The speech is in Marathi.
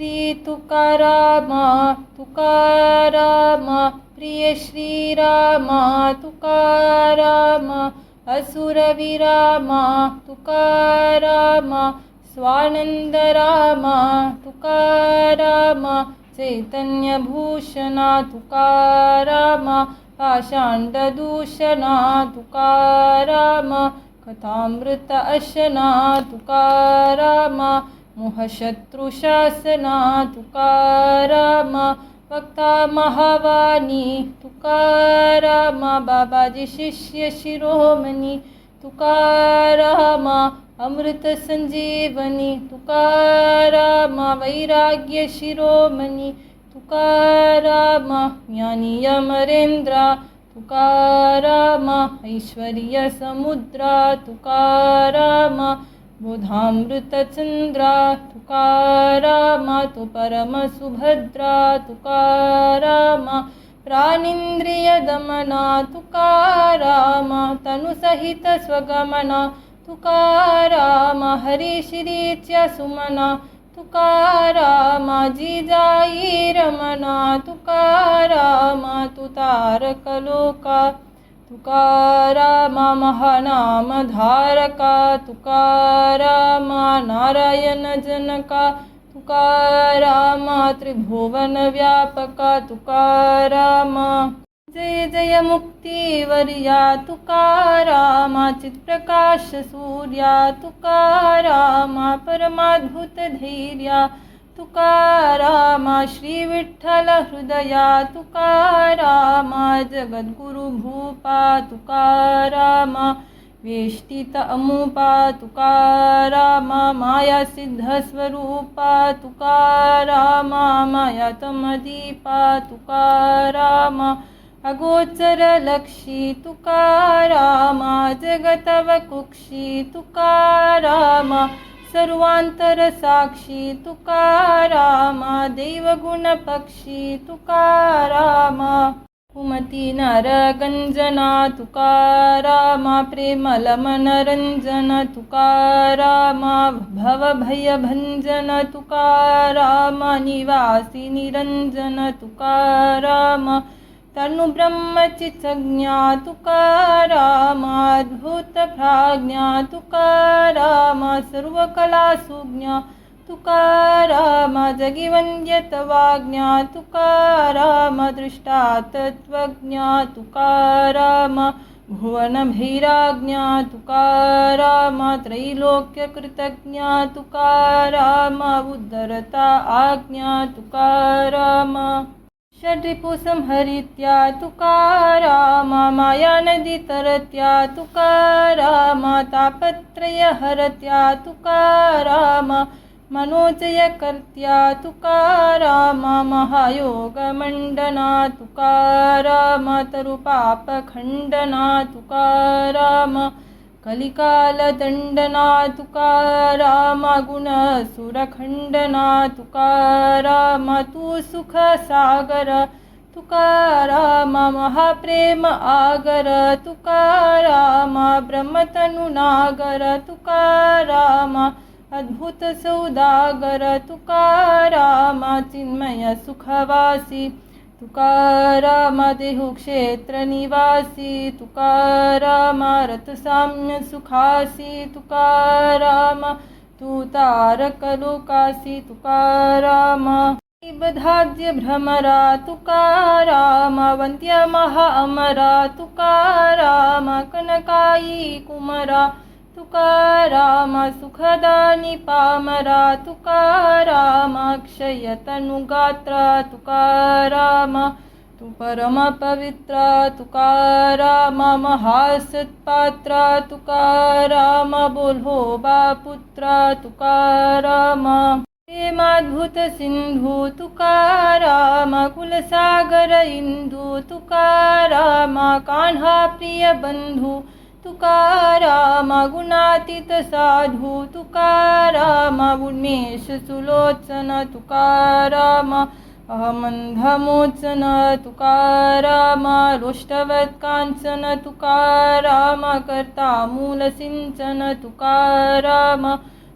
श्री तुकाराम तुकाराम प्रिय श्रीराम तुकाराम असुरविराम तुकाराम स्वानंदराम तुकाराम चैतन्यभूषणा तुकाराम पाषाण्डदूषणा तुकाराम कथामृत अशना तुकाराम मोहशत्रुशासना तुकाराम वक्ता महावाणी तुकाराम बाबाजी शिष्य शिरोमणी तुकाराम अमृत संजीवनी तुकाराम वैराग्य शिरोमणी तुकाराम ज्ञानी अमरेंद्र तुकाराम ऐश्वर्य समुद्रा तुकाराम बोधामृतचंद्रा तुकाराम तु परम सुभद्रा तुकाराम प्राणिंद्रिय दमना तुकाराम तनुसहित स्वगमना तुकाराम हरिश्रीच्या सुमना तुकाराम जिजाई रमना तुकाराम तुतारकलोका तुकाराम महानाम धारका तुकाराम नारायण जनका तुकाराम त्रिभुवन व्यापका तुकाराम जय जय मुक्तिवर्या तुकाराम चित्प्रकाश सूर्या तुकाराम परमाद्भुत धैर्या तुकाराम श्री विठ्ठल हृदया तुकाराम जगद्गुरु भूपा तुकाराम वेष्टित अमुपा तुकाराम माया सिद्ध स्वरूपा तुकाराम मायातमदीपा तुकाराम अगोचर लक्षी तुकाराम जगतव कुक्षी तुकाराम सर्वांतर साक्षी तुकाराम देवगुण पक्षी तुकाराम कुमती नरगंजना तुकाराम प्रेमल मनरंजन तुकाराम भवभयभंजन तुकाराम निवासी निरंजन तुकाराम तनु ब्रह्मचित्सज्ञा तुकाराम अद्भुत प्राज्ञा तुकाराम सर्वकलासुज्ञा तुकाराम जगिवन्द्यतवाज्ञा तुकाराम दृष्टा तत्त्वज्ञा तुकाराम भुवनभैराज्ञा तुकाराम त्रैलोक्यकृतज्ञा तुकाराम उद्धरता आज्ञा तुकाराम षड्रिपुसंहरित्या तुकाराम मायानदी तरत्या तुकाराम तापत्रयहरत्या तुकाराम मनोजयकर्त्या तुकाराम महायोगमण्डना तुकाराम तरुपापखण्डना तुकाराम कलिकालदण्डना तुकाराम गुणसुरखण्डना तुकाराम तू सुखसागर तुकाराम महाप्रेम आगर तुकाराम ब्रह्मतनुनागर तुकाराम अद्भुत सौदागर तुकाराम चिन्मय सुखवासी तुकाराम देहुक्षेत्र निवासी तुकाराम रतसाम्य सुखासी तुकाराम तू तारकलोकासी तुकाराम बधाज्य भ्रमरा तुकाराम वंद्य महाअमरा तुकाराम कनकाई कुमरा तुकाराम सुखदानी पामरा तुकाराम अक्षयतनुगात्रा तुकाराम तू परम पवित्र तुकाराम महासत्पात्र तुकाराम बोल्होबा पुत्र तुकाराम प्रेमाद्भुत सिंधू तुकाराम कुलसागर इंदू तुकाराम कान्हा प्रिय बंधू तुकाराम गुणातीत साधू तुकाराम उन्मेष सुलोचन तुकाराम अहमंधमोचन तुकाराम रोष्टवत्कांचन तुकाराम कर्ता मूलसिंचन तुकाराम